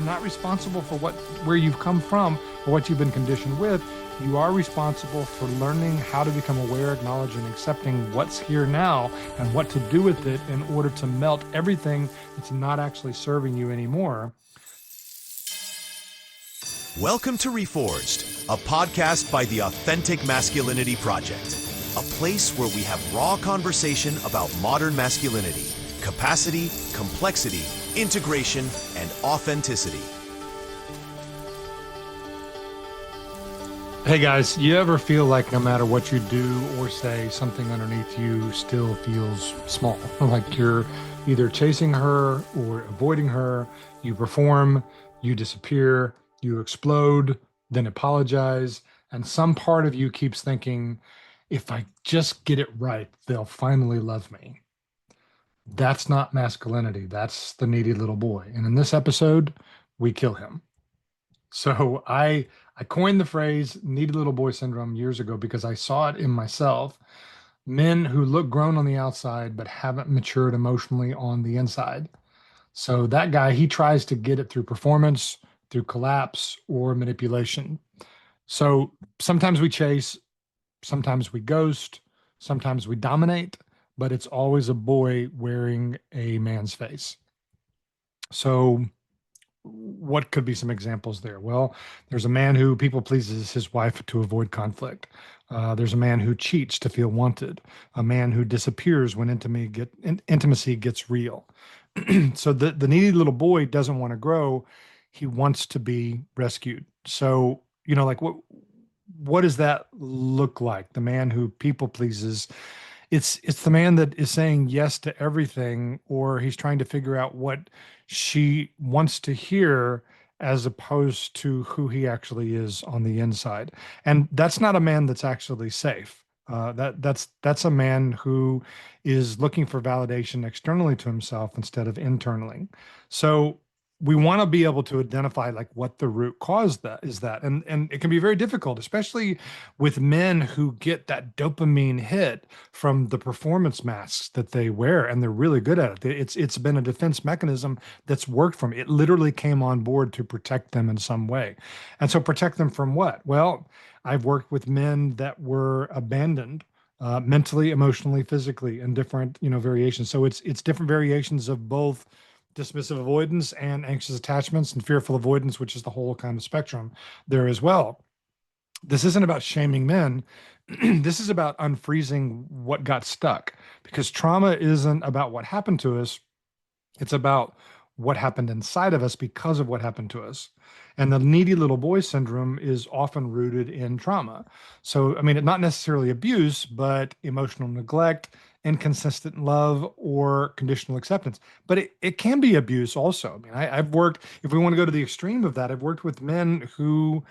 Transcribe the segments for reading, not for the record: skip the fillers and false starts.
not responsible for where you've come from or what you've been conditioned with. You are responsible for learning how to become aware, acknowledge, and accepting what's here now and what to do with it in order to melt everything that's not actually serving you anymore. Welcome to Reforged, a podcast by the Authentic Masculinity Project, a place where we have raw conversation about modern masculinity, capacity, complexity, integration, and authenticity. Hey guys, you ever feel like no matter what you do or say, something underneath you still feels small? Like you're either chasing her or avoiding her, you perform, you disappear, you explode, then apologize, and some part of you keeps thinking, if I just get it right, they'll finally love me. That's not masculinity. That's the needy little boy. And in this episode, we kill him. So I coined the phrase needy little boy syndrome years ago because I saw it in myself. Men who look grown on the outside but haven't matured emotionally on the inside. So that guy, he tries to get it through performance, through collapse, or manipulation. So sometimes we chase, sometimes we ghost, sometimes we dominate, but it's always a boy wearing a man's face. So what could be some examples there? Well, there's a man who people pleases his wife to avoid conflict. There's a man who cheats to feel wanted. A man who disappears when intimacy gets real. So the needy little boy doesn't want to grow. He wants to be rescued. So, like what does that look like? The man who people pleases, it's the man that is saying yes to everything, or he's trying to figure out what she wants to hear as opposed to who he actually is on the inside. And that's not a man that's actually safe. That's a man who is looking for validation externally to himself instead of internally. So we want to be able to identify like what the root cause that is, and it can be very difficult, especially with men who get that dopamine hit from the performance masks that they wear, and they're really good at it. It's been a defense mechanism that's worked for them. It literally came on board to protect them in some way. And so protect them from what? Well, I've worked with men that were abandoned mentally, emotionally, physically, in different variations. So it's different variations of both dismissive avoidance and anxious attachments and fearful avoidance, which is the whole kind of spectrum there as well. This isn't about shaming men. This is about unfreezing what got stuck, because trauma isn't about what happened to us. It's about what happened inside of us because of what happened to us. And the needy little boy syndrome is often rooted in trauma. So, I mean, not necessarily abuse, but emotional neglect, inconsistent love, or conditional acceptance. But it can be abuse also. I mean, I've worked, if we want to go to the extreme of that, I've worked with men who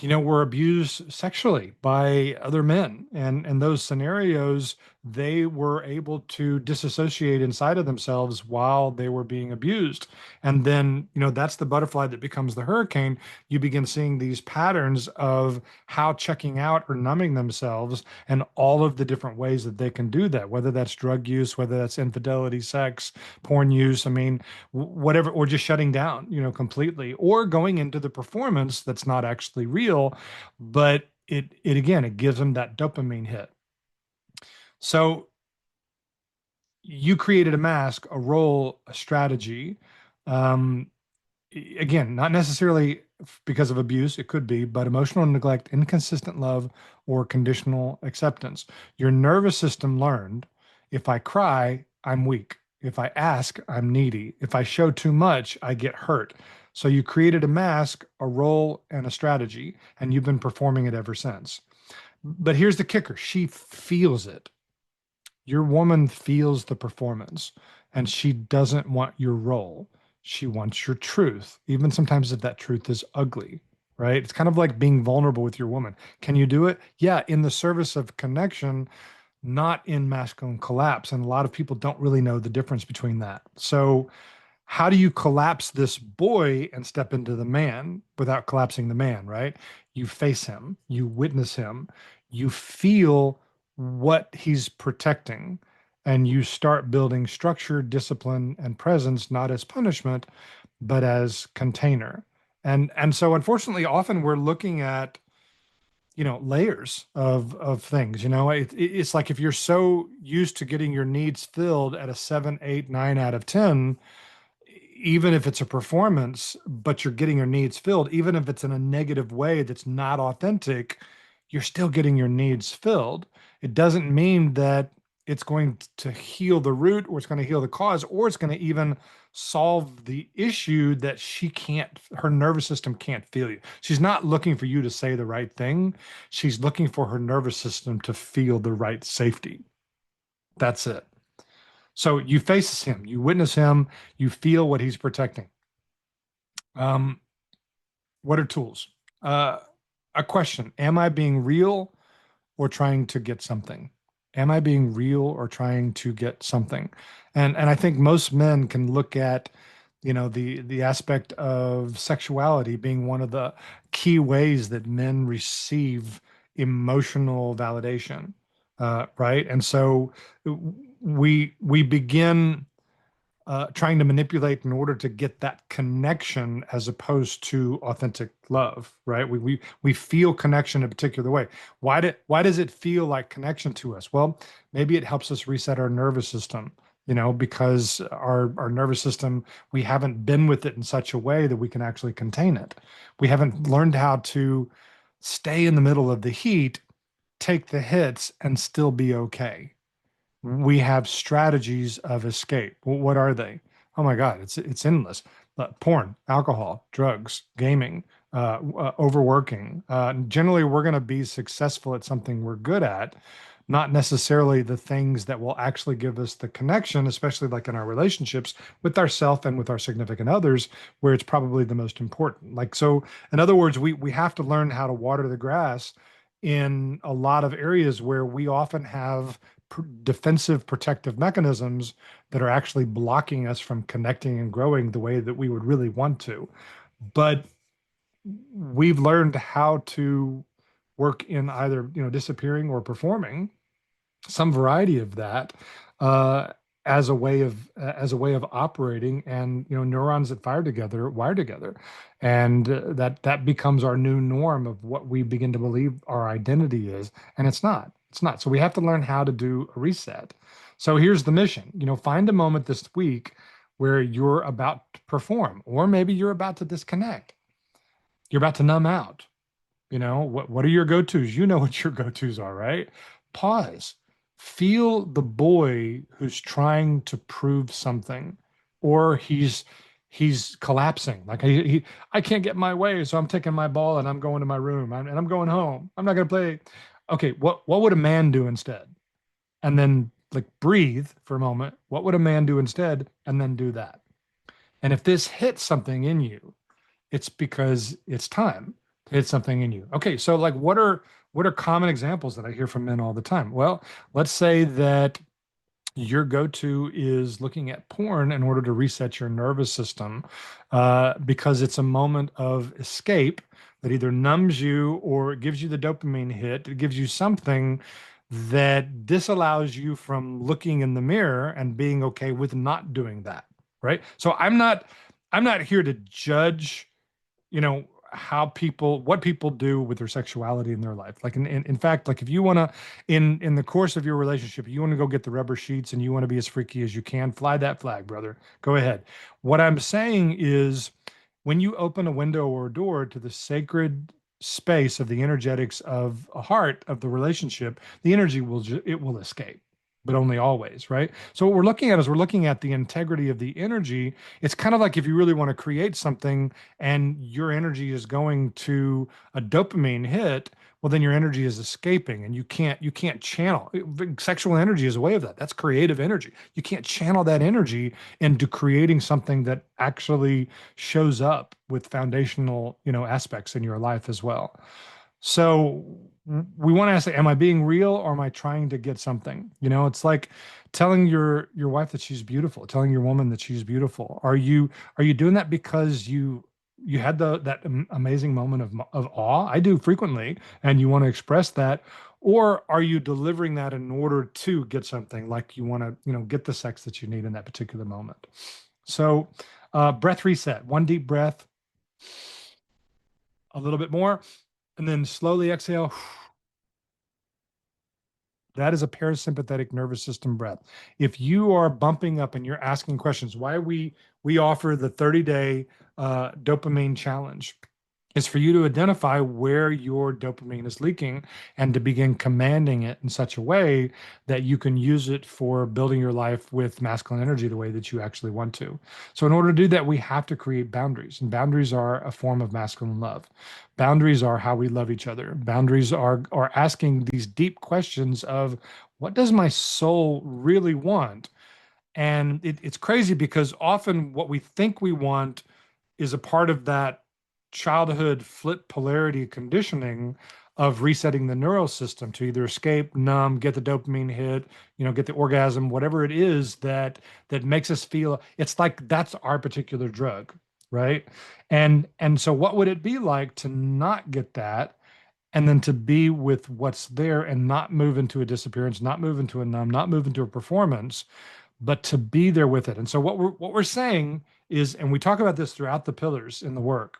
were abused sexually by other men. And in those scenarios, they were able to disassociate inside of themselves while they were being abused. And then, that's the butterfly that becomes the hurricane. You begin seeing these patterns of how checking out or numbing themselves and all of the different ways that they can do that, whether that's drug use, whether that's infidelity, sex, porn use, I mean, whatever, or just shutting down, completely, or going into the performance that's not actually real, but it gives them that dopamine hit. So you created a mask, a role, a strategy. Um, Again, not necessarily because of abuse, it could be, but emotional neglect, inconsistent love, or conditional acceptance. Your nervous system learned, if I cry, I'm weak. If I ask, I'm needy. If I show too much, I get hurt. So you created a mask, a role, and a strategy, and you've been performing it ever since. But here's the kicker. She feels it. Your woman feels the performance, and she doesn't want your role. She wants your truth, even sometimes if that truth is ugly, right? It's kind of like being vulnerable with your woman. Can you do it? Yeah, in the service of connection, not in masculine collapse. And a lot of people don't really know the difference between that. So, how do you collapse this boy and step into the man without collapsing the man, right? You face him, you witness him, you feel what he's protecting, and you start building structure, discipline, and presence, not as punishment, but as container. And so unfortunately, often we're looking at, layers of things. It's like if you're so used to getting your needs filled at a 7, 8, 9 out of 10, even if it's a performance, but you're getting your needs filled, even if it's in a negative way that's not authentic, you're still getting your needs filled. It doesn't mean that it's going to heal the root, or it's going to heal the cause, or it's going to even solve the issue that her nervous system can't feel you. She's not looking for you to say the right thing. She's looking for her nervous system to feel the right safety. That's it. So you face him, you witness him, you feel what he's protecting. Um, what are tools? Uh, a question: am I being real or trying to get something? Am I being real or trying to get something? And I think most men can look at, the aspect of sexuality being one of the key ways that men receive emotional validation, right? And so we begin trying to manipulate in order to get that connection as opposed to authentic love, right? We feel connection a particular way. Why does it feel like connection to us? Well, maybe it helps us reset our nervous system, because our nervous system, we haven't been with it in such a way that we can actually contain it. We haven't learned how to stay in the middle of the heat, take the hits, and still be okay. We have strategies of escape. Well, what are they? Oh my God, it's endless. Porn, alcohol, drugs, gaming, overworking. Generally, we're going to be successful at something we're good at, not necessarily the things that will actually give us the connection, especially like in our relationships with ourselves and with our significant others, where it's probably the most important. Like, so in other words, we have to learn how to water the grass in a lot of areas where we often have defensive protective mechanisms that are actually blocking us from connecting and growing the way that we would really want to. But we've learned how to work in either, disappearing or performing, some variety of that, uh, as a way of operating, and neurons that fire together wire together, and that becomes our new norm of what we begin to believe our identity is, and it's not. So we have to learn how to do a reset. So here's the mission: find a moment this week where you're about to perform, or maybe you're about to disconnect, you're about to numb out. What are your go-tos? You know what your go-tos are, right? Pause. Feel the boy who's trying to prove something, or he's collapsing. Like I can't get my way, so I'm taking my ball and I'm going to my room, and I'm going home. I'm not going to play. Okay, what would a man do instead? And then like breathe for a moment. What would a man do instead? And then do that. And if this hits something in you, it's because it's time to hit something in you. Okay, so like what are common examples that I hear from men all the time? Well, let's say that your go-to is looking at porn in order to reset your nervous system, because it's a moment of escape that either numbs you or gives you the dopamine hit. It gives you something that disallows you from looking in the mirror and being okay with not doing that. Right. So I'm not here to judge, what people do with their sexuality in their life. Like in fact, like if you want to, in the course of your relationship, you want to go get the rubber sheets and you want to be as freaky as you can, fly that flag, brother. Go ahead. What I'm saying is, when you open a window or a door to the sacred space of the energetics of a heart of the relationship, the energy will escape, but only always, right? So what we're looking at is we're looking at the integrity of the energy. It's kind of like if you really want to create something and your energy is going to a dopamine hit, well, then your energy is escaping, and you can't channel. Sexual energy is a way of that. That's creative energy. You can't channel that energy into creating something that actually shows up with foundational, aspects in your life as well. So we want to ask, am I being real or am I trying to get something? It's like telling your wife that she's beautiful, telling your woman that she's beautiful. Are you doing that because you had that amazing moment of awe? I do frequently, and you want to express that, or are you delivering that in order to get something, like you want to, get the sex that you need in that particular moment? So Breath reset. One deep breath, a little bit more, and then slowly exhale. That is a parasympathetic nervous system breath. If you are bumping up and you're asking questions, why we offer the 30-day dopamine challenge is for you to identify where your dopamine is leaking and to begin commanding it in such a way that you can use it for building your life with masculine energy the way that you actually want to. So, in order to do that, we have to create boundaries, and boundaries are a form of masculine love. Boundaries are how we love each other. Boundaries are asking these deep questions of what does my soul really want? And it's crazy because often what we think we want is a part of that childhood flip polarity conditioning of resetting the neural system to either escape, numb, get the dopamine hit, get the orgasm, whatever it is that makes us feel it's like that's our particular drug, right? And so what would it be like to not get that and then to be with what's there and not move into a disappearance, not move into a numb, not move into a performance, but to be there with it. And so what we're saying is, and we talk about this throughout the pillars in the work,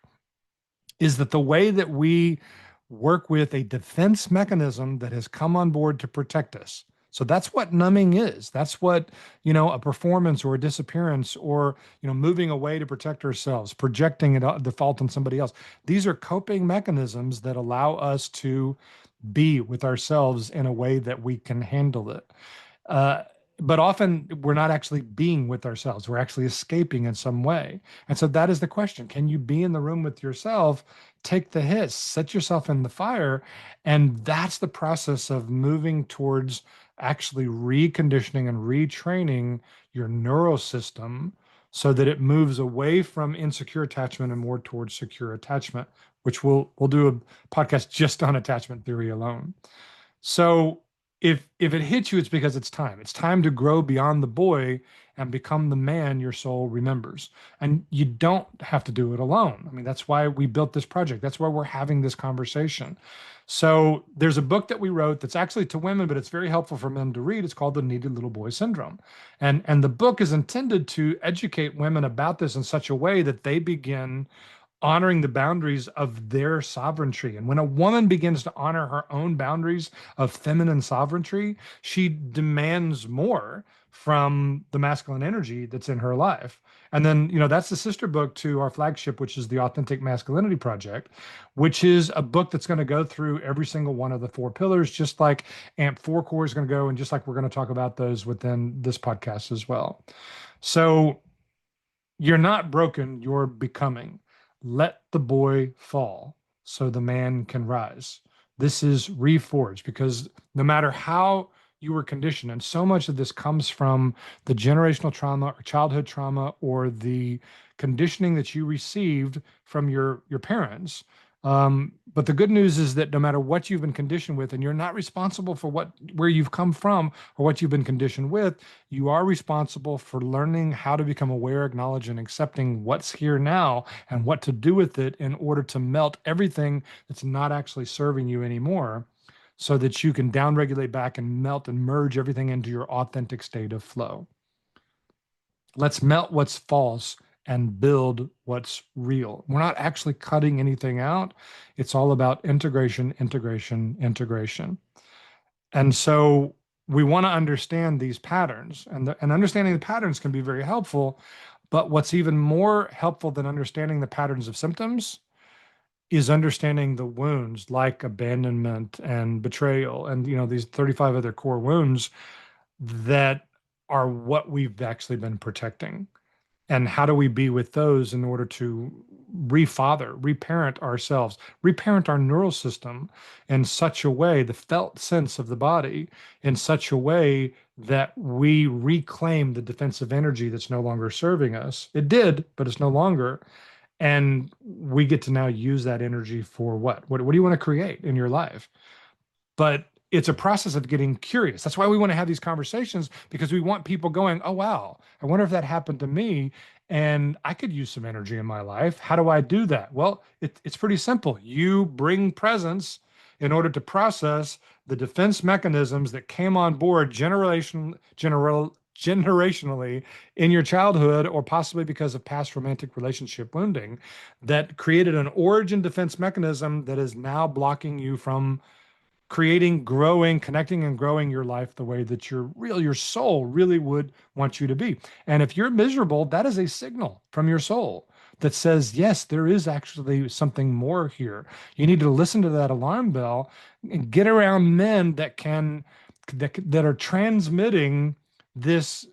is that the way that we work with a defense mechanism that has come on board to protect us. So that's what numbing is. That's what, a performance or a disappearance or, moving away to protect ourselves, projecting it the fault on somebody else. These are coping mechanisms that allow us to be with ourselves in a way that we can handle it. Uh, but often we're not actually being with ourselves. We're actually escaping in some way. And so that is the question. Can you be in the room with yourself, take the hits, set yourself in the fire? And that's the process of moving towards actually reconditioning and retraining your neural system so that it moves away from insecure attachment and more towards secure attachment, which we'll do a podcast just on attachment theory alone. So if it hits you, it's because it's time. It's time to grow beyond the boy and become the man your soul remembers. And you don't have to do it alone. I mean, that's why we built this project. That's why we're having this conversation. So there's a book that we wrote that's actually to women, but it's very helpful for men to read. It's called The Needy Little Boy Syndrome. And the book is intended to educate women about this in such a way that they begin honoring the boundaries of their sovereignty. And when a woman begins to honor her own boundaries of feminine sovereignty, she demands more from the masculine energy that's in her life. And then, that's the sister book to our flagship, which is the Authentic Masculinity Project, which is a book that's going to go through every single one of the 4 pillars, just like AMP 4 Core is going to go, and just like we're going to talk about those within this podcast as well. So you're not broken, you're becoming. Let the boy fall so the man can rise. This is reforged because no matter how you were conditioned, and so much of this comes from the generational trauma or childhood trauma or the conditioning that you received from your parents. But the good news is that no matter what you've been conditioned with, and you're not responsible for where you've come from or what you've been conditioned with, you are responsible for learning how to become aware, acknowledge, and accepting what's here now and what to do with it in order to melt everything that's not actually serving you anymore so that you can downregulate back and melt and merge everything into your authentic state of flow. Let's melt what's false and build what's real. We're not actually cutting anything out. It's all about integration, integration, integration. And so we want to understand these patterns, and understanding the patterns can be very helpful. But what's even more helpful than understanding the patterns of symptoms is understanding the wounds like abandonment and betrayal and these 35 other core wounds that are what we've actually been protecting. And how do we be with those in order to refather, reparent ourselves, reparent our neural system in such a way, the felt sense of the body, in such a way that we reclaim the defensive energy that's no longer serving us. It did, but it's no longer. And we get to now use that energy for what? What do you want to create in your life? But it's a process of getting curious. That's why we want to have these conversations, because we want people going, oh, wow, I wonder if that happened to me and I could use some energy in my life. How do I do that? Well, it's pretty simple. You bring presence in order to process the defense mechanisms that came on board generationally in your childhood, or possibly because of past romantic relationship wounding, that created an origin defense mechanism that is now blocking you from creating, growing, connecting, and growing your life the way that your soul really would want you to be. And if you're miserable, that is a signal from your soul that says, yes, there is actually something more here. You need to listen to that alarm bell and get around men that are transmitting this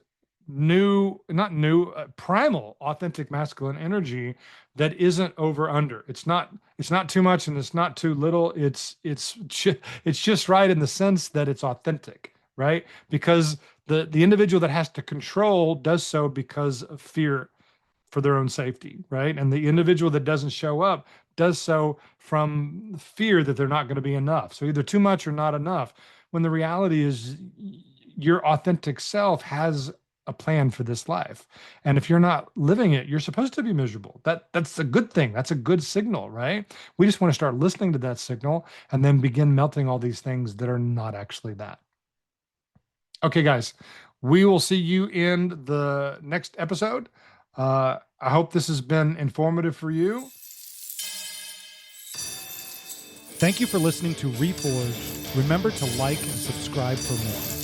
not new, primal, authentic masculine energy that isn't over under. It's not too much and it's not too little. It's just right in the sense that it's authentic, right? Because the individual that has to control does so because of fear for their own safety, right? And the individual that doesn't show up does so from fear that they're not going to be enough. So either too much or not enough. When the reality is your authentic self has a plan for this life. And if you're not living it, you're supposed to be miserable. That's a good thing. That's a good signal, right? We just want to start listening to that signal and then begin melting all these things that are not actually that. Okay, guys, we will see you in the next episode. I hope this has been informative for you. Thank you for listening to Reforged. Remember to like and subscribe for more.